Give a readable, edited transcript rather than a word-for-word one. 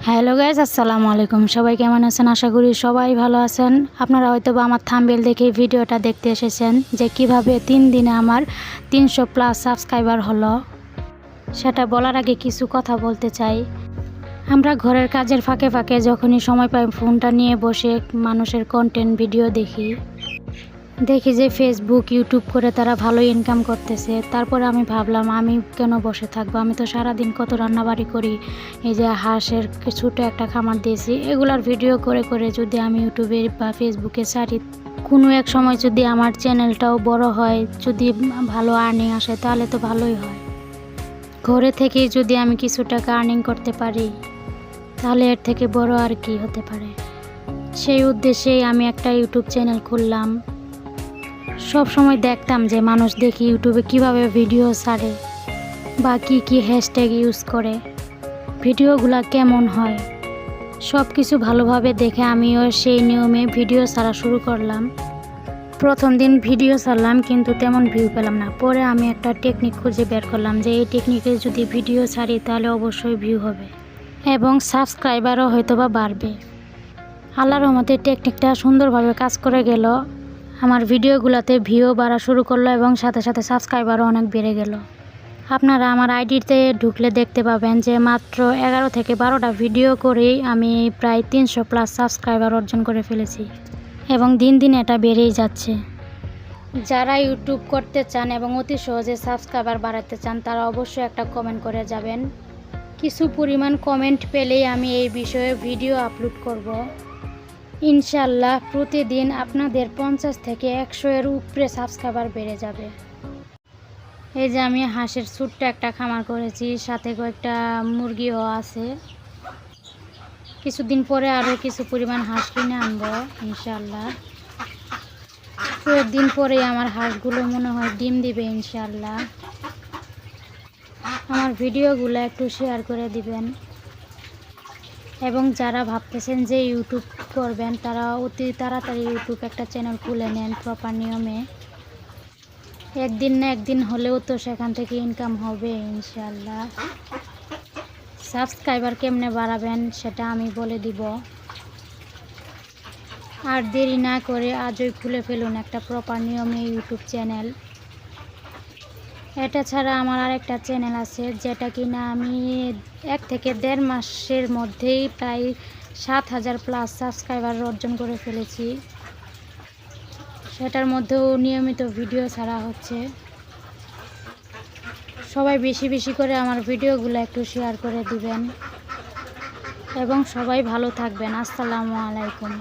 Hello guys, আসসালামু আলাইকুম। সবাই কেমন আছেন? আশা করি সবাই ভালো আছেন। আপনারা হয়তো বা আমার থাম্বনেল দেখে ভিডিওটা দেখতে এসেছেন যে কিভাবে 3 দিনে আমার 300 প্লাস সাবস্ক্রাইবার হলো। সেটা বলার আগে কিছু কথা বলতে চাই। আমরা ঘরের কাজের ফাঁকে ফাঁকে যখনই সময় পাই ফোনটা নিয়ে বসে মানুষের কন্টেন্ট ভিডিও দেখি যে ফেসবুক ইউটিউব করে তারা ভালো ইনকাম করতেছে। তারপরে আমি ভাবলাম আমি কেন বসে থাকবো, আমি তো সারাদিন কত রান্নাবাড়ি করি, এই যে হাঁসের ছোটো একটা খামার দিয়েছি, এগুলার ভিডিও করে করে যদি আমি ইউটিউবে বা ফেসবুকে ছাড়ি, কোনো এক সময় যদি আমার চ্যানেলটাও বড় হয়, যদি ভালো আর্নিং আসে তাহলে তো ভালোই হয়। ঘরে থেকেই যদি আমি কিছু টাকা আর্নিং করতে পারি তাহলে এর থেকে বড় আর কি হতে পারে। সেই উদ্দেশ্যেই আমি একটা ইউটিউব চ্যানেল খুললাম। সব সময় দেখতাম যে মানুষ দেখি ইউটিউবে কিভাবে ভিডিও ছাড়ে বা কি হ্যাশট্যাগ ইউজ করে, ভিডিওগুলো কেমন হয়, সব কিছু ভালোভাবে দেখে আমিও সেই নিয়মে ভিডিও ছাড়া শুরু করলাম। প্রথম দিন ভিডিও ছাড়লাম কিন্তু তেমন ভিউ পেলাম না। পরে আমি একটা টেকনিক খুঁজে বের করলাম যে এই টেকনিকে যদি ভিডিও ছাড়ি তাহলে অবশ্যই ভিউ হবে এবং সাবস্ক্রাইবারও হয়তো বা বাড়বে। আল্লাহর রহমতে টেকনিকটা সুন্দরভাবে কাজ করে গেল। আমার ভিডিওগুলোতে ভিউ বাড়া শুরু করলো এবং সাথে সাথে সাবস্ক্রাইবারও অনেক বেড়ে গেল। আপনারা আমার আইডিতে ঢুকলে দেখতে পাবেন যে মাত্র 11 থেকে 12টা ভিডিও করেই আমি প্রায় 300 প্লাস সাবস্ক্রাইবার অর্জন করে ফেলেছি এবং দিন দিন এটা বেড়েই যাচ্ছে। যারা ইউটিউব করতে চান এবং অতি সহজে সাবস্ক্রাইবার বাড়াতে চান তারা অবশ্যই একটা কমেন্ট করে যাবেন। কিছু পরিমাণ কমেন্ট পেলেই আমি এই বিষয়ে ভিডিও আপলোড করব। ইনশাল্লাহ প্রতিদিন আপনাদের 50 থেকে 100 এর উপরে সাবস্ক্রাইবার বেড়ে যাবে। এই যে আমি হাঁসের ছোট্ট একটা খামার করেছি, সাথে কয়েকটা মুরগিও আছে। কিছুদিন পরে আরও কিছু পরিমাণ হাঁস কিনে আনবো ইনশাল্লাহ। কয়েকদিন পরে আমার হাঁসগুলো মনে হয় ডিম দিবে ইনশাল্লাহ। আমার ভিডিওগুলো একটু শেয়ার করে দিবেন এবং যারা ভাবতেছেন যে ইউটিউব করবেন তারা অতি তাড়াতাড়ি ইউটিউব একটা চ্যানেল খুলে নেন প্রপার নিয়মে। একদিন না একদিন হলেও তো সেখান থেকে ইনকাম হবে ইনশাল্লাহ। সাবস্ক্রাইবার কেমনে বাড়াবেন সেটা আমি বলে দিব। আর দেরি না করে আজই খুলে ফেলুন একটা প্রপার নিয়মে ইউটিউব চ্যানেল। এটা ছাড়া আমার আরেকটা চ্যানেল আছে যেটা কিনা আমি 1 থেকে 1.5 মাসের মধ্যেই প্রায় 7000 প্লাস সাবস্ক্রাইবার অর্জন করে ফেলেছি। সেটার মধ্যেও নিয়মিত ভিডিও ছাড়া হচ্ছে। সবাই বেশি বেশি করে আমার ভিডিওগুলো একটু শেয়ার করে দিবেন এবং সবাই ভালো থাকবেন। আসসালামু আলাইকুম।